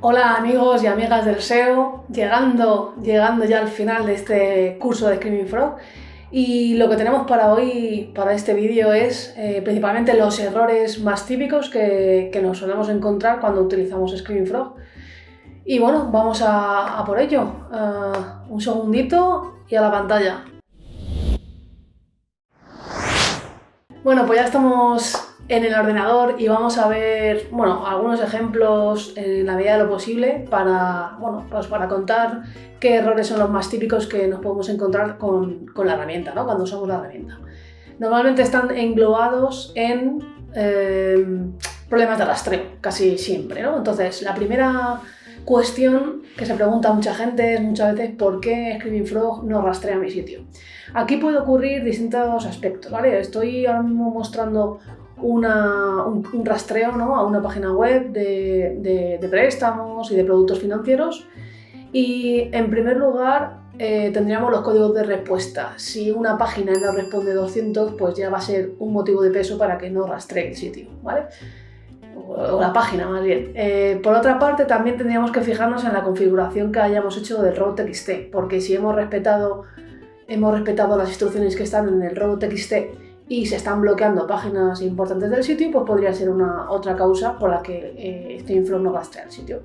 Hola amigos y amigas del SEO, llegando ya al final de este curso de Screaming Frog, y lo que tenemos para hoy, para este vídeo, es principalmente los errores más típicos que nos solemos encontrar cuando utilizamos Screaming Frog. Y bueno, vamos a por ello. Un segundito y a la pantalla. Bueno, pues ya estamos en el ordenador y vamos a ver, bueno, algunos ejemplos en la medida de lo posible para, bueno, pues para contar qué errores son los más típicos que nos podemos encontrar con la herramienta, ¿no? Cuando usamos la herramienta. Normalmente están englobados en problemas de rastreo, casi siempre, ¿no? Entonces, la primera cuestión que se pregunta mucha gente es muchas veces ¿por qué Screaming Frog no rastrea mi sitio? Aquí puede ocurrir distintos aspectos, ¿vale? Estoy ahora mismo mostrando un rastreo, ¿no?, a una página web de préstamos y de productos financieros, y en primer lugar tendríamos los códigos de respuesta. Si una página no responde 200, pues ya va a ser un motivo de peso para que no rastree el sitio, ¿vale? O la página más bien. Por otra parte, también tendríamos que fijarnos en la configuración que hayamos hecho del row.txt, porque si hemos respetado las instrucciones que están en el row.txt y se están bloqueando páginas importantes del sitio, pues podría ser otra causa por la que Screaming Frog no rastrea el sitio.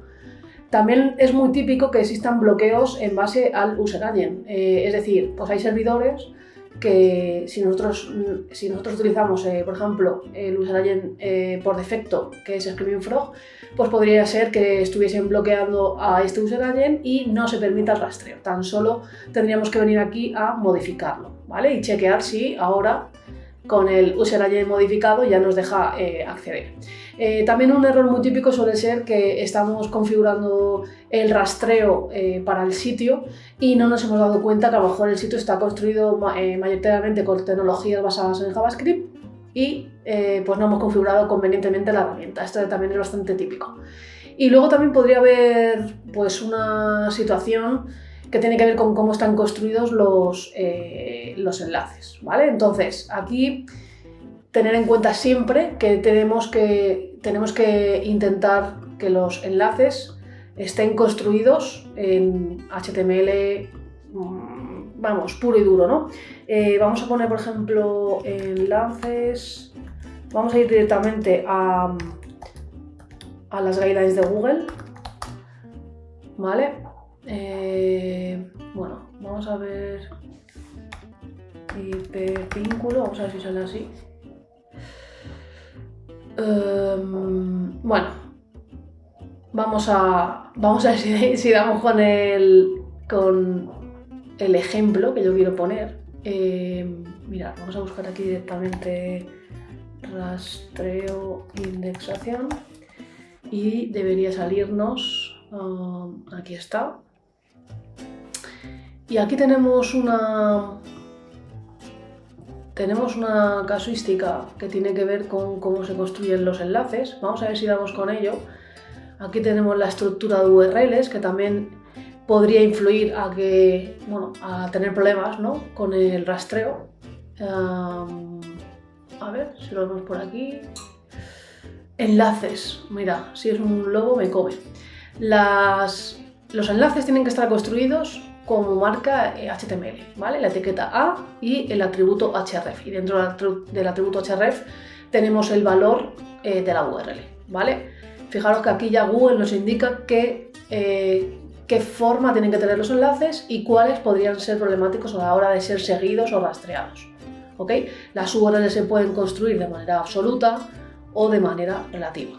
También es muy típico que existan bloqueos en base al user agent, es decir, pues hay servidores que si nosotros utilizamos, por ejemplo, el user agent por defecto, que es Screaming Frog, pues podría ser que estuviesen bloqueando a este user agent y no se permita el rastreo. Tan solo tendríamos que venir aquí a modificarlo, ¿vale? Y chequear si ahora con el user agent modificado ya nos deja acceder. También un error muy típico suele ser que estamos configurando el rastreo para el sitio y no nos hemos dado cuenta que a lo mejor el sitio está construido mayoritariamente con tecnologías basadas en JavaScript y pues no hemos configurado convenientemente la herramienta. Esto también es bastante típico. Y luego también podría haber pues una situación que tiene que ver con cómo están construidos los enlaces, ¿vale? Entonces, aquí tener en cuenta siempre que tenemos que intentar que los enlaces estén construidos en HTML, vamos, puro y duro, ¿no? Vamos a poner, por ejemplo, enlaces. Vamos a ir directamente a las guidelines de Google, ¿vale? Bueno, vamos a ver hipervínculo, vamos a ver si sale así. Bueno, vamos a ver si damos con el ejemplo que yo quiero poner. Mirad, vamos a buscar aquí directamente rastreo indexación y debería salirnos. Aquí está. Y aquí tenemos una casuística que tiene que ver con cómo se construyen los enlaces. Vamos a ver si damos con ello. Aquí tenemos la estructura de URLs, que también podría influir a tener problemas, ¿no?, con el rastreo. A ver si lo vemos por aquí. Enlaces. Mira, si es un lobo me come. Los enlaces tienen que estar construidos como marca HTML, ¿vale? La etiqueta A y el atributo href. Y dentro del atributo href tenemos el valor de la URL, ¿vale? Fijaros que aquí ya Google nos indica qué forma tienen que tener los enlaces y cuáles podrían ser problemáticos a la hora de ser seguidos o rastreados, ¿ok? Las URLs se pueden construir de manera absoluta o de manera relativa,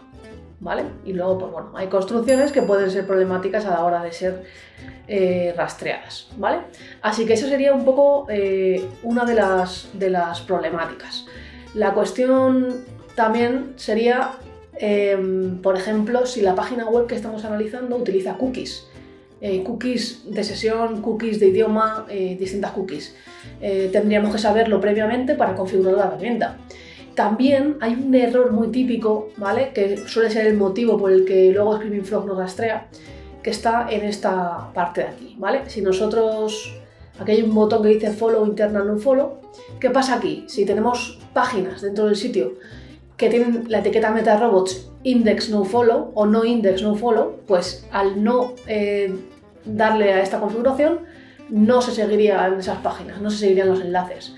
¿vale? Y luego, pues bueno, hay construcciones que pueden ser problemáticas a la hora de ser rastreadas, ¿vale? Así que eso sería un poco una de las problemáticas. La cuestión también sería, por ejemplo, si la página web que estamos analizando utiliza cookies. Cookies de sesión, cookies de idioma, distintas cookies. Tendríamos que saberlo previamente para configurar la herramienta. También hay un error muy típico, ¿vale?, que suele ser el motivo por el que luego Screaming Frog no rastrea, que está en esta parte de aquí, ¿vale? Si nosotros, aquí hay un botón que dice Follow Internal No Follow. ¿Qué pasa aquí? Si tenemos páginas dentro del sitio que tienen la etiqueta MetaRobots index no follow o no index no follow, pues al no darle a esta configuración no se seguirían esas páginas, no se seguirían los enlaces.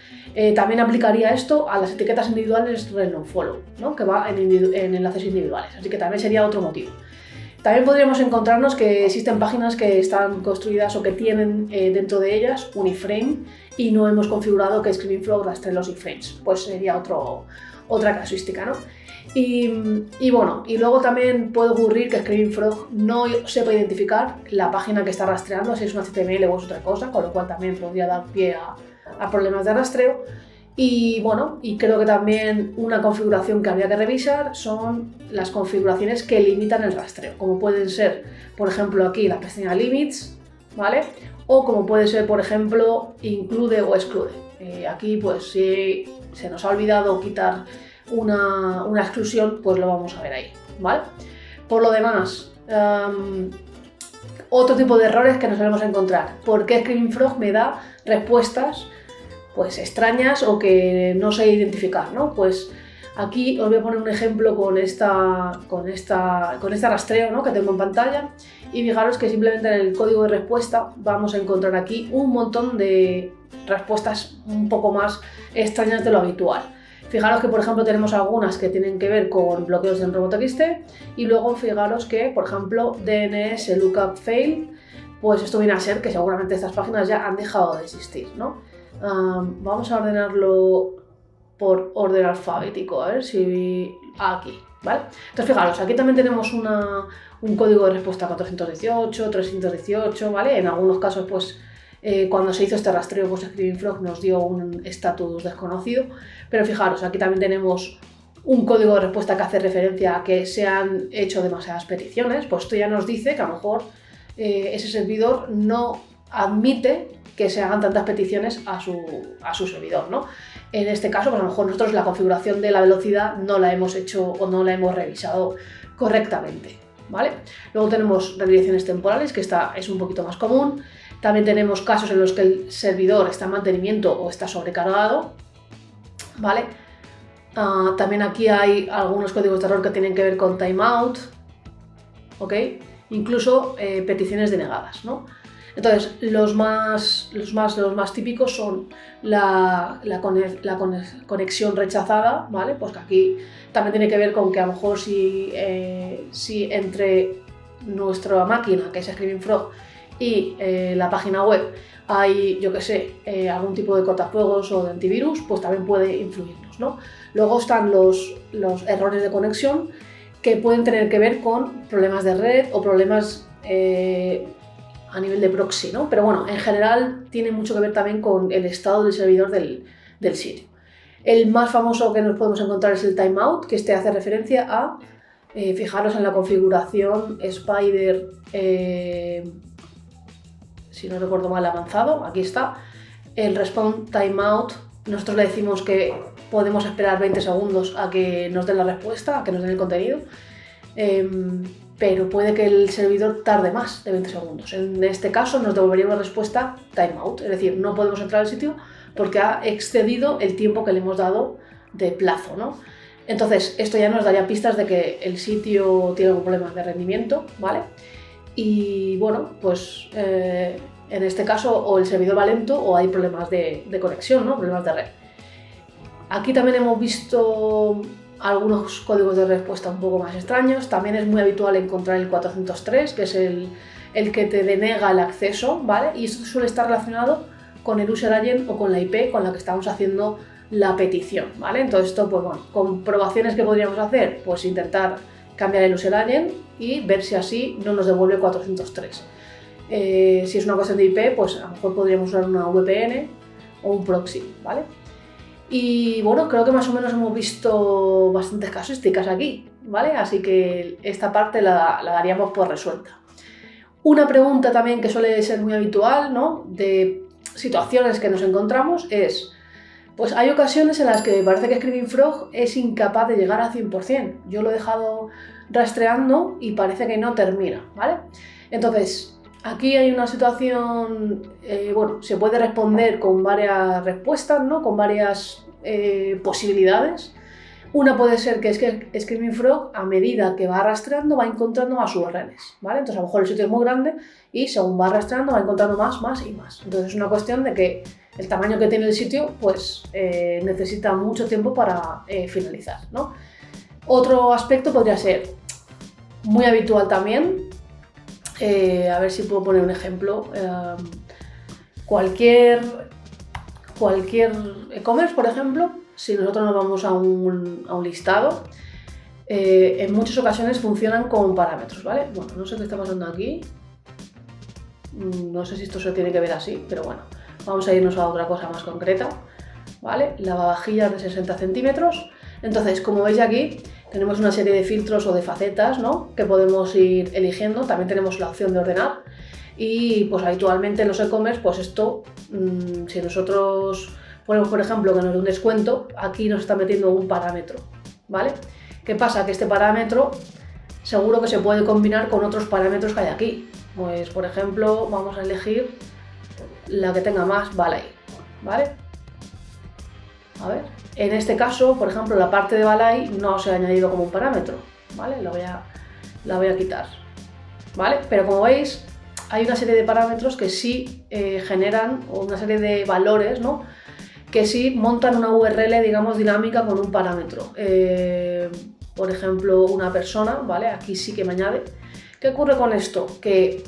También aplicaría esto a las etiquetas individuales rel no follow, ¿no? Que va en enlaces individuales, así que también sería otro motivo. También podríamos encontrarnos que existen páginas que están construidas o que tienen dentro de ellas un iframe y no hemos configurado que Screaming Frog rastree los iframes, pues sería otra casuística, ¿no? Y bueno, y luego también puede ocurrir que Screaming Frog no sepa identificar la página que está rastreando, si es un HTML o es otra cosa, con lo cual también podría dar pie a problemas de rastreo. Y bueno, y creo que también una configuración que habría que revisar son las configuraciones que limitan el rastreo, como pueden ser, por ejemplo, aquí la pestaña Limits, ¿vale? O como puede ser, por ejemplo, Include o Exclude. Aquí, pues, si se nos ha olvidado quitar una exclusión, pues lo vamos a ver ahí, ¿vale? Por lo demás, otro tipo de errores que nos solemos encontrar. ¿Por qué Screaming Frog me da respuestas pues extrañas o que no sé identificar, ¿no? Pues aquí os voy a poner un ejemplo con este rastreo, ¿no? Que tengo en pantalla, y fijaros que simplemente en el código de respuesta vamos a encontrar aquí un montón de respuestas un poco más extrañas de lo habitual. Fijaros que, por ejemplo, tenemos algunas que tienen que ver con bloqueos en robot.txt y luego fijaros que, por ejemplo, DNS lookup fail, pues esto viene a ser que seguramente estas páginas ya han dejado de existir, ¿no? Vamos a ordenarlo por orden alfabético, a ver si... aquí, ¿vale? Entonces fijaros, aquí también tenemos un código de respuesta 418, 318, ¿vale? En algunos casos, pues, cuando se hizo este rastreo, pues Screaming Frog nos dio un estatus desconocido, pero fijaros, aquí también tenemos un código de respuesta que hace referencia a que se han hecho demasiadas peticiones, pues esto ya nos dice que a lo mejor ese servidor no admite que se hagan tantas peticiones a su servidor, ¿no? En este caso, pues a lo mejor nosotros la configuración de la velocidad no la hemos hecho o no la hemos revisado correctamente, ¿vale? Luego tenemos redirecciones temporales, que esta es un poquito más común. También tenemos casos en los que el servidor está en mantenimiento o está sobrecargado, ¿vale? También aquí hay algunos códigos de error que tienen que ver con timeout, ¿ok? Incluso peticiones denegadas, ¿no? Entonces, los más típicos son la conexión rechazada, ¿vale? Pues que aquí también tiene que ver con que a lo mejor si entre nuestra máquina, que es Screaming Frog, y la página web hay, yo que sé, algún tipo de cortafuegos o de antivirus, pues también puede influirnos, ¿no? Luego están los errores de conexión que pueden tener que ver con problemas de red o problemas a nivel de proxy, ¿no? Pero bueno, en general tiene mucho que ver también con el estado del servidor del sitio. El más famoso que nos podemos encontrar es el timeout, que este hace referencia a, fijaros en la configuración Spider, si no recuerdo mal, avanzado, aquí está, el response timeout. Nosotros le decimos que podemos esperar 20 segundos a que nos den la respuesta, a que nos den el contenido, pero puede que el servidor tarde más de 20 segundos. En este caso nos devolvería una respuesta timeout, es decir, no podemos entrar al sitio porque ha excedido el tiempo que le hemos dado de plazo, ¿no? Entonces, esto ya nos daría pistas de que el sitio tiene algún problema de rendimiento, ¿vale? Y bueno, pues en este caso o el servidor va lento o hay problemas de conexión, ¿no? Problemas de red. Aquí también hemos visto algunos códigos de respuesta un poco más extraños. También es muy habitual encontrar el 403, que es el que te denega el acceso, ¿vale? Y esto suele estar relacionado con el user agent o con la IP con la que estamos haciendo la petición, ¿vale? Entonces esto, pues bueno, comprobaciones que podríamos hacer, pues intentar cambiar el user agent y ver si así no nos devuelve 403. Si es una cuestión de IP, pues a lo mejor podríamos usar una VPN o un proxy, ¿vale? Y bueno, creo que más o menos hemos visto bastantes casuísticas aquí, ¿vale? Así que esta parte la daríamos por resuelta. Una pregunta también que suele ser muy habitual, ¿no? De situaciones que nos encontramos es, pues hay ocasiones en las que parece que Screaming Frog es incapaz de llegar al 100%. Yo lo he dejado rastreando y parece que no termina, ¿vale? Entonces, aquí hay una situación, bueno, se puede responder con varias respuestas, ¿no? Con varias posibilidades. Una puede ser que Screaming Frog, a medida que va rastreando, va encontrando más URLs, ¿vale? Entonces a lo mejor el sitio es muy grande y según va rastreando va encontrando más y más. Entonces es una cuestión de que el tamaño que tiene el sitio pues necesita mucho tiempo para finalizar, ¿no? Otro aspecto podría ser muy habitual también, a ver si puedo poner un ejemplo, cualquier e-commerce, por ejemplo, si nosotros nos vamos a un listado, en muchas ocasiones funcionan con parámetros, ¿vale? Bueno, no sé qué está pasando aquí, no sé si esto se tiene que ver así, pero bueno, vamos a irnos a otra cosa más concreta, ¿vale? Lavavajillas de 60 centímetros. Entonces, como veis aquí, tenemos una serie de filtros o de facetas, ¿no?, que podemos ir eligiendo. También tenemos la opción de ordenar y pues habitualmente en los e-commerce, pues esto, si nosotros ponemos, por ejemplo, que nos dé un descuento, aquí nos está metiendo un parámetro, ¿vale? ¿Qué pasa? Que este parámetro seguro que se puede combinar con otros parámetros que hay aquí. Pues, por ejemplo, vamos a elegir la que tenga más Balay, ¿vale? A ver, en este caso, por ejemplo, la parte de Balay no se ha añadido como un parámetro, ¿vale? La voy a quitar, ¿vale? Pero como veis, hay una serie de parámetros que sí generan, o una serie de valores, ¿no?, que sí montan una URL, digamos, dinámica con un parámetro. Por ejemplo, una persona, ¿vale? Aquí sí que me añade. ¿Qué ocurre con esto? Que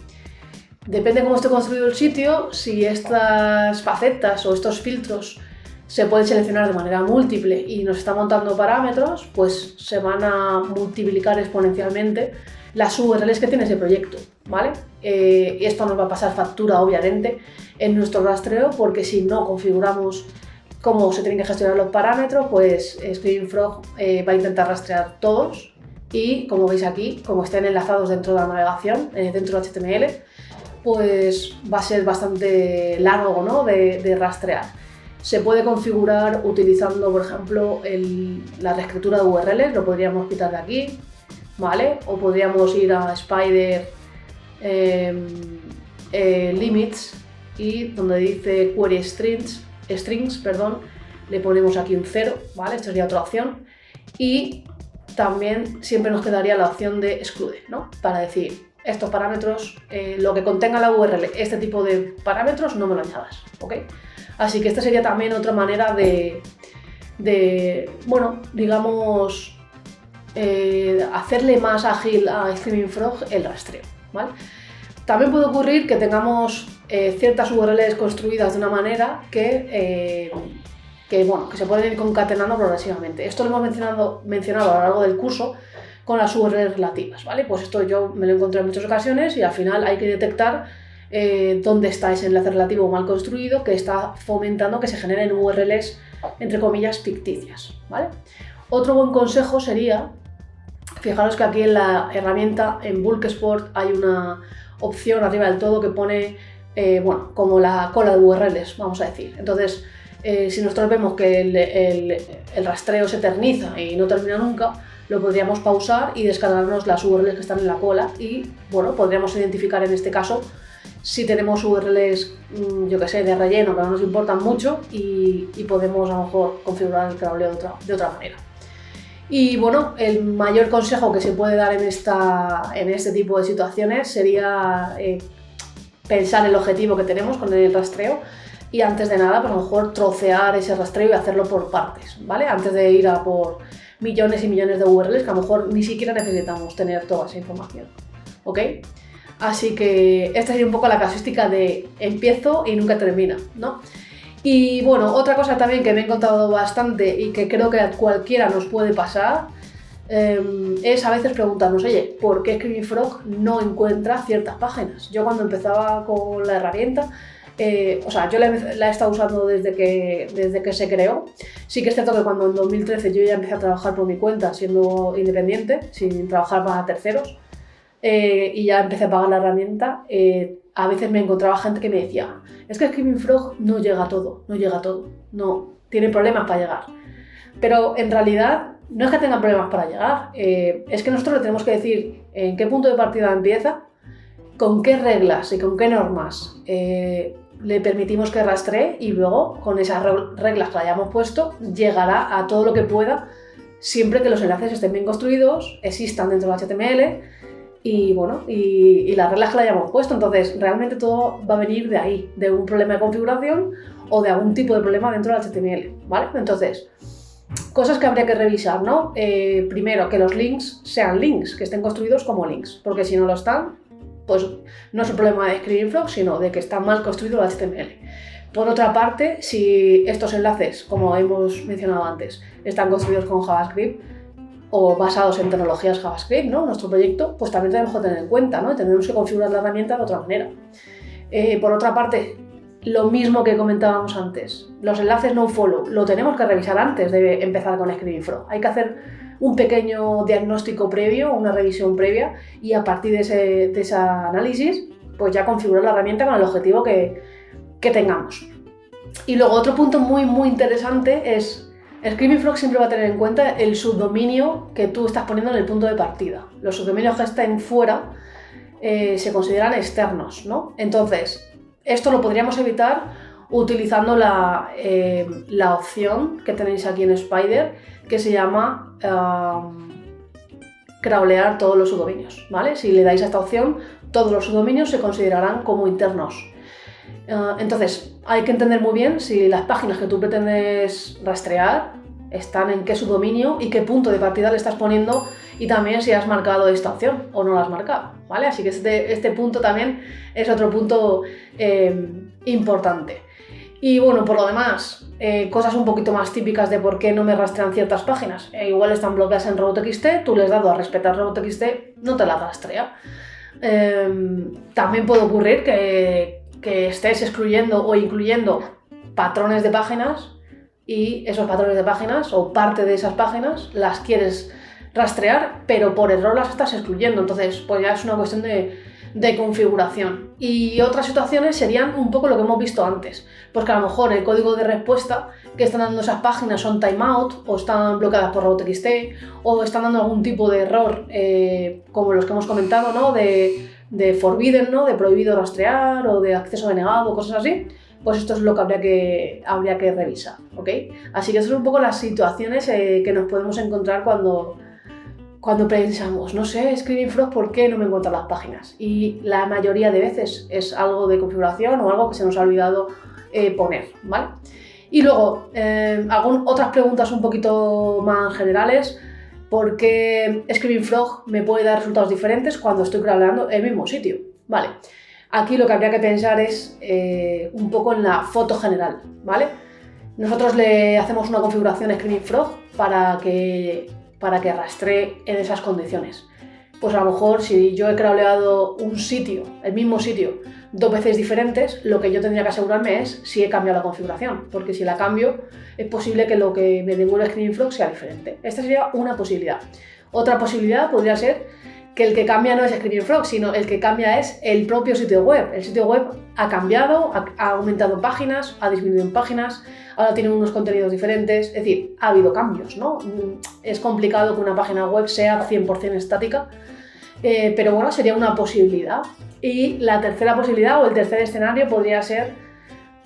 depende de cómo esté construido el sitio, si estas facetas o estos filtros se pueden seleccionar de manera múltiple y nos está montando parámetros, pues se van a multiplicar exponencialmente las URLs que tiene ese proyecto, ¿vale? Y esto nos va a pasar factura, obviamente, en nuestro rastreo, porque si no configuramos cómo se tienen que gestionar los parámetros, pues Screaming Frog va a intentar rastrear todos y, como veis aquí, como estén enlazados dentro de la navegación, dentro de HTML, pues va a ser bastante largo, ¿no?, de rastrear. Se puede configurar utilizando, por ejemplo, la reescritura de URLs, lo podríamos quitar de aquí, ¿vale? O podríamos ir a Spider Limits y donde dice Query Strings, le ponemos aquí un 0, ¿vale? Esto sería otra opción. Y también siempre nos quedaría la opción de exclude, ¿no?, para decir estos parámetros, lo que contenga la URL, este tipo de parámetros no me lo añadas, ¿ok? Así que esta sería también otra manera de bueno, digamos, hacerle más ágil a Screaming Frog el rastreo, ¿vale? También puede ocurrir que tengamos ciertas URLs construidas de una manera que se pueden ir concatenando progresivamente. Esto lo hemos mencionado a lo largo del curso con las URLs relativas, ¿vale? Pues esto yo me lo encontré en muchas ocasiones y al final hay que detectar dónde está ese enlace relativo mal construido que está fomentando que se generen URLs, entre comillas, ficticias, ¿vale? Otro buen consejo sería, fijaros que aquí en la herramienta, en Bulk Export, hay una opción arriba del todo que pone, bueno, como la cola de URLs, vamos a decir. Entonces, si nosotros vemos que el rastreo se eterniza y no termina nunca, lo podríamos pausar y descargarnos las URLs que están en la cola y, bueno, podríamos identificar en este caso si tenemos URLs, yo que sé, de relleno que no nos importan mucho y podemos a lo mejor configurar el crawleo de otra manera. Y bueno, el mayor consejo que se puede dar en este tipo de situaciones sería pensar el objetivo que tenemos con el rastreo y antes de nada, pues a lo mejor trocear ese rastreo y hacerlo por partes, ¿vale? Antes de ir a por millones y millones de URLs que a lo mejor ni siquiera necesitamos tener toda esa información, ¿ok? Así que esta sería un poco la casuística de empiezo y nunca termina, ¿no? Y bueno, otra cosa también que me he encontrado bastante y que creo que a cualquiera nos puede pasar es a veces preguntarnos, oye, ¿por qué Screaming Frog no encuentra ciertas páginas? Yo cuando empezaba con la herramienta, yo la he estado usando desde que se creó. Sí que es cierto que cuando en 2013 yo ya empecé a trabajar por mi cuenta, siendo independiente, sin trabajar para terceros, y ya empecé a pagar la herramienta, a veces me encontraba gente que me decía, es que Screaming Frog no llega a todo, no, tiene problemas para llegar. Pero en realidad no es que tengan problemas para llegar, es que nosotros le tenemos que decir en qué punto de partida empieza, con qué reglas y con qué normas le permitimos que rastree y luego con esas reglas que le hayamos puesto llegará a todo lo que pueda siempre que los enlaces estén bien construidos, existan dentro del HTML y bueno, y las reglas que le hayamos puesto. Entonces, realmente todo va a venir de ahí, de un problema de configuración o de algún tipo de problema dentro del HTML, ¿vale? Entonces, cosas que habría que revisar, ¿no? Primero, que los links sean links, que estén construidos como links, porque si no lo están, pues no es un problema de Screaming Frog, sino de que está mal construido el HTML. Por otra parte, si estos enlaces, como hemos mencionado antes, están construidos con JavaScript o basados en tecnologías JavaScript, ¿no? Nuestro proyecto, pues también tenemos que tener en cuenta, ¿no? Tenemos que configurar la herramienta de otra manera. Por otra parte, lo mismo que comentábamos antes, los enlaces nofollow lo tenemos que revisar antes de empezar con Screaming Frog. Hay que hacer un pequeño diagnóstico previo, una revisión previa, y a partir de ese análisis, pues ya configurar la herramienta con el objetivo que tengamos. Y luego otro punto muy interesante es Screaming Frog siempre va a tener en cuenta el subdominio que tú estás poniendo en el punto de partida. Los subdominios que estén fuera se consideran externos, ¿no? Entonces, esto lo podríamos evitar utilizando la opción que tenéis aquí en Spyder, que se llama crawlear todos los subdominios, ¿vale? Si le dais a esta opción, todos los subdominios se considerarán como internos. Entonces, hay que entender muy bien si las páginas que tú pretendes rastrear están en qué subdominio y qué punto de partida le estás poniendo, y también si has marcado esta opción o no la has marcado, ¿vale? Así que este punto también es otro punto importante. Y bueno, por lo demás, cosas un poquito más típicas de por qué no me rastrean ciertas páginas. Igual están bloqueadas en robots.txt, tú les has dado a respetar robots.txt, no te las rastrea. También puede ocurrir que estés excluyendo o incluyendo patrones de páginas, y esos patrones de páginas o parte de esas páginas las quieres rastrear, pero por error las estás excluyendo. Entonces, pues ya es una cuestión de configuración. Y otras situaciones serían un poco lo que hemos visto antes, pues que a lo mejor el código de respuesta que están dando esas páginas son timeout, o están bloqueadas por robots.txt, o están dando algún tipo de error, como los que hemos comentado, ¿no? De forbidden, ¿no? De prohibido rastrear o de acceso denegado, cosas así. Pues esto es lo que habría que revisar, ¿ok? Así que esas son un poco las situaciones que nos podemos encontrar cuando pensamos, no sé, Screaming Frog, ¿por qué no me encuentran las páginas? Y la mayoría de veces es algo de configuración o algo que se nos ha olvidado poner, ¿vale? Y luego, otras preguntas un poquito más generales. ¿Por qué Screaming Frog me puede dar resultados diferentes cuando estoy crawleando el mismo sitio? Vale. Aquí lo que habría que pensar es un poco en la foto general, ¿vale? Nosotros le hacemos una configuración a Screaming Frog para que rastree en esas condiciones. Pues a lo mejor si yo he crawleado un sitio, el mismo sitio, 2 veces diferentes, lo que yo tendría que asegurarme es si he cambiado la configuración, porque si la cambio es posible que lo que me devuelva Screaming Frog sea diferente. Esta sería una posibilidad. Otra posibilidad podría ser que el que cambia no es Screaming Frog, sino el que cambia es el propio sitio web. El sitio web ha cambiado, ha aumentado en páginas, ha disminuido en páginas, ahora tiene unos contenidos diferentes, es decir, ha habido cambios, ¿no? Es complicado que una página web sea 100% estática, pero bueno, sería una posibilidad. Y la tercera posibilidad o el tercer escenario podría ser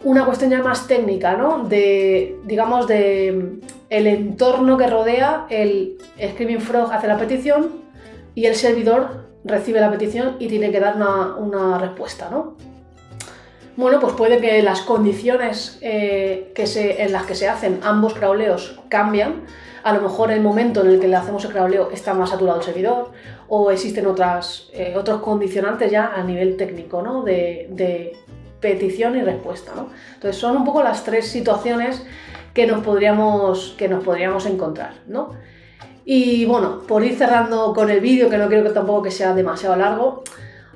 una cuestión ya más técnica, ¿no? Digamos, el entorno que rodea el Screaming Frog hace la petición y el servidor recibe la petición y tiene que dar una respuesta, ¿no? Bueno, pues puede que las condiciones en las que se hacen ambos crawleos cambian. A lo mejor el momento en el que le hacemos el crawleo está más saturado el servidor, o existen otros condicionantes ya a nivel técnico, ¿no? de petición y respuesta, ¿no? Entonces son un poco las 3 situaciones que nos podríamos encontrar, ¿no? Y bueno, por ir cerrando con el vídeo, que no quiero que tampoco que sea demasiado largo,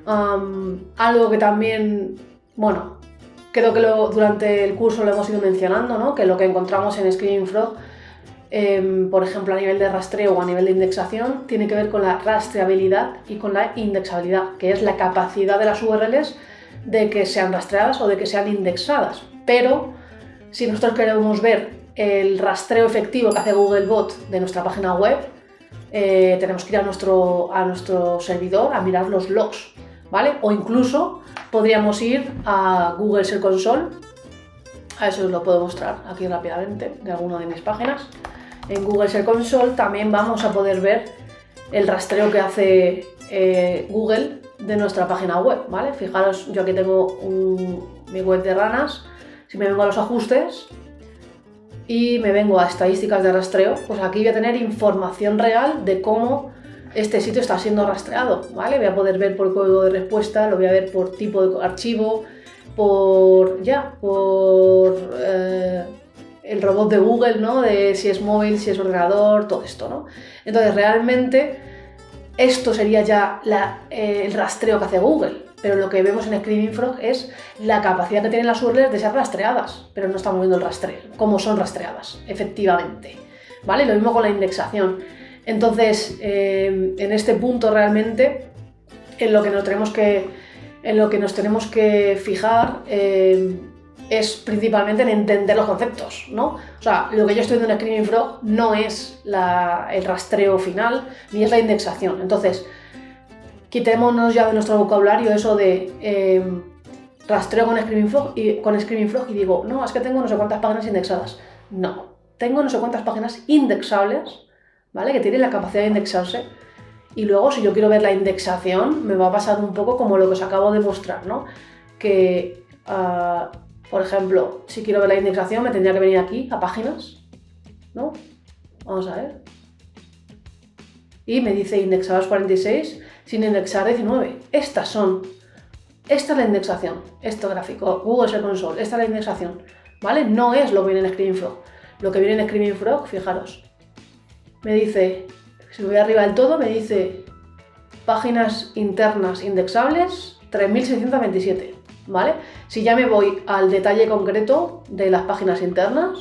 algo que también, bueno, creo que durante el curso lo hemos ido mencionando, ¿no? Que lo que encontramos en Screaming Frog, por ejemplo, a nivel de rastreo o a nivel de indexación, tiene que ver con la rastreabilidad y con la indexabilidad, que es la capacidad de las URLs de que sean rastreadas o de que sean indexadas. Pero si nosotros queremos ver el rastreo efectivo que hace Googlebot de nuestra página web, tenemos que ir a nuestro servidor a mirar los logs, ¿vale? O incluso podríamos ir a Google Search Console. A eso os lo puedo mostrar aquí rápidamente de alguna de mis páginas. en Google Search Console también vamos a poder ver el rastreo que hace Google de nuestra página web, ¿vale? Fijaros, yo aquí tengo mi web de ranas. Si me vengo a los ajustes y me vengo a estadísticas de rastreo, pues aquí voy a tener información real de cómo este sitio está siendo rastreado, ¿vale? Voy a poder ver por código de respuesta, lo voy a ver por tipo de archivo, por el robot de Google, ¿no? De si es móvil, si es ordenador, todo esto, ¿no? Entonces, realmente, esto sería ya el rastreo que hace Google. Pero lo que vemos en Screaming Frog es la capacidad que tienen las URLs de ser rastreadas, pero no estamos viendo el rastreo, cómo son rastreadas, efectivamente, ¿vale? Lo mismo con la indexación. Entonces, en este punto realmente, en lo que nos tenemos que fijar es principalmente en entender los conceptos, ¿no? O sea, lo que yo estoy viendo en Screaming Frog no es el rastreo final, ni es la indexación. Entonces, quitémonos ya de nuestro vocabulario eso de rastreo con Screaming Frog y digo, no, es que tengo no sé cuántas páginas indexadas. No, tengo no sé cuántas páginas indexables, ¿vale? Que tienen la capacidad de indexarse. Y luego, si yo quiero ver la indexación, me va a pasar un poco como lo que os acabo de mostrar, ¿no? Que, por ejemplo, si quiero ver la indexación, me tendría que venir aquí a páginas, ¿no? Vamos a ver. Y me dice indexados 46, sin indexar 19. Esta es la indexación, gráfico, Google Search Console, esta es la indexación, ¿vale? No es lo que viene en Screaming Frog. Lo que viene en Screaming Frog, fijaros, me dice, si me voy arriba del todo, me dice páginas internas indexables 3627, ¿vale? Si ya me voy al detalle concreto de las páginas internas,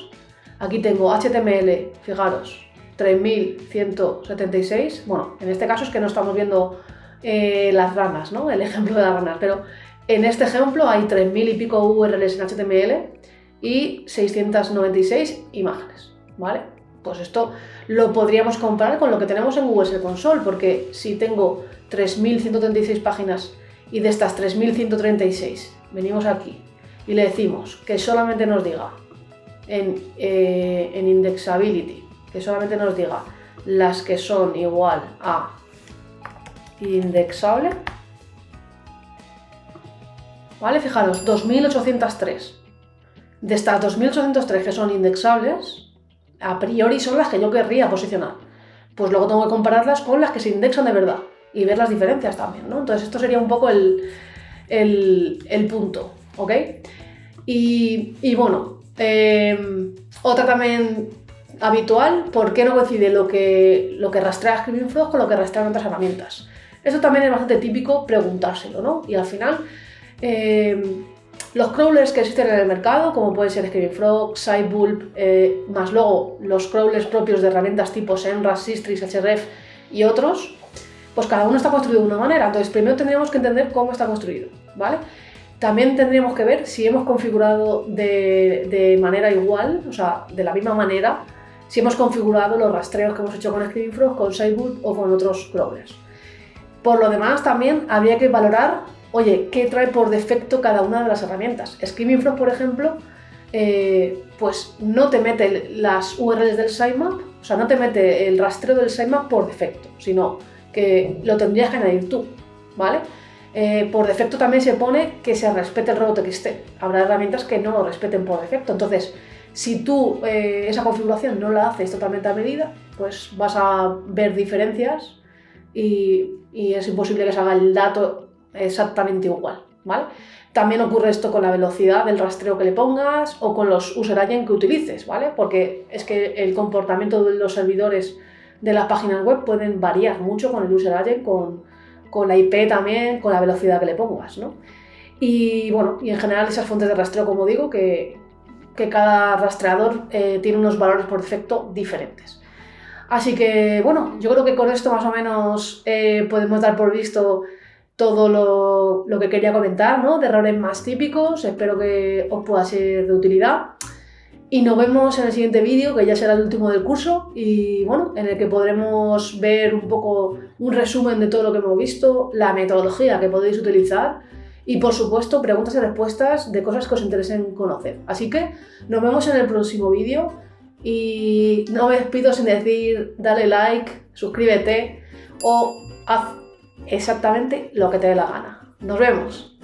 aquí tengo HTML, fijaros, 3176, bueno, en este caso es que no estamos viendo las ranas, ¿no? El ejemplo de las ranas, pero en este ejemplo hay 3000 y pico URLs en HTML y 696 imágenes, ¿vale? Pues esto lo podríamos comparar con lo que tenemos en Google Search Console, porque si tengo 3136 páginas y de estas 3136 venimos aquí y le decimos que solamente nos diga en Indexability, que solamente nos diga las que son igual a indexable, ¿vale? Fijaros, 2803. De estas 2803 que son indexables, a priori son las que yo querría posicionar. Pues luego tengo que compararlas con las que se indexan de verdad y ver las diferencias también, ¿no? Entonces esto sería un poco el punto, ¿ok? Y bueno, otra también habitual, ¿por qué no coincide lo que rastrea Screaming Frog con lo que rastrean otras herramientas? Esto también es bastante típico preguntárselo, ¿no? Y al final, los crawlers que existen en el mercado, como pueden ser Screaming Frog, Sitebulb, más luego los crawlers propios de herramientas tipo Semrush, Sistrix, Href y otros, pues cada uno está construido de una manera. Entonces, primero tendríamos que entender cómo está construido, ¿vale? También tendríamos que ver si hemos configurado de manera igual, o sea, de la misma manera, si hemos configurado los rastreos que hemos hecho con Screaming Frog, con Sitebulb o con otros crawlers. Por lo demás, también habría que valorar, oye, ¿qué trae por defecto cada una de las herramientas? Screaming Frog, por ejemplo, pues no te mete las URLs del sitemap, o sea, no te mete el rastreo del sitemap por defecto, sino que lo tendrías que añadir tú, ¿vale? Por defecto también se pone que se respete el robot.txt. Habrá herramientas que no lo respeten por defecto. Entonces, si tú esa configuración no la haces totalmente a medida, pues vas a ver diferencias y es imposible que salga el dato exactamente igual, ¿vale? También ocurre esto con la velocidad del rastreo que le pongas o con los user agent que utilices, ¿vale? Porque es que el comportamiento de los servidores de las páginas web pueden variar mucho con el user agent, con la IP también, con la velocidad que le pongas, ¿no? Y bueno, y en general esas fuentes de rastreo, como digo, que cada rastreador tiene unos valores por defecto diferentes. Así que bueno, yo creo que con esto más o menos podemos dar por visto todo lo que quería comentar, ¿no? De errores más típicos. Espero que os pueda ser de utilidad. Y nos vemos en el siguiente vídeo, que ya será el último del curso, y bueno, en el que podremos ver un poco un resumen de todo lo que hemos visto, la metodología que podéis utilizar y, por supuesto, preguntas y respuestas de cosas que os interesen conocer. Así que nos vemos en el próximo vídeo y no me despido sin decir dale like, suscríbete o haz exactamente lo que te dé la gana. Nos vemos.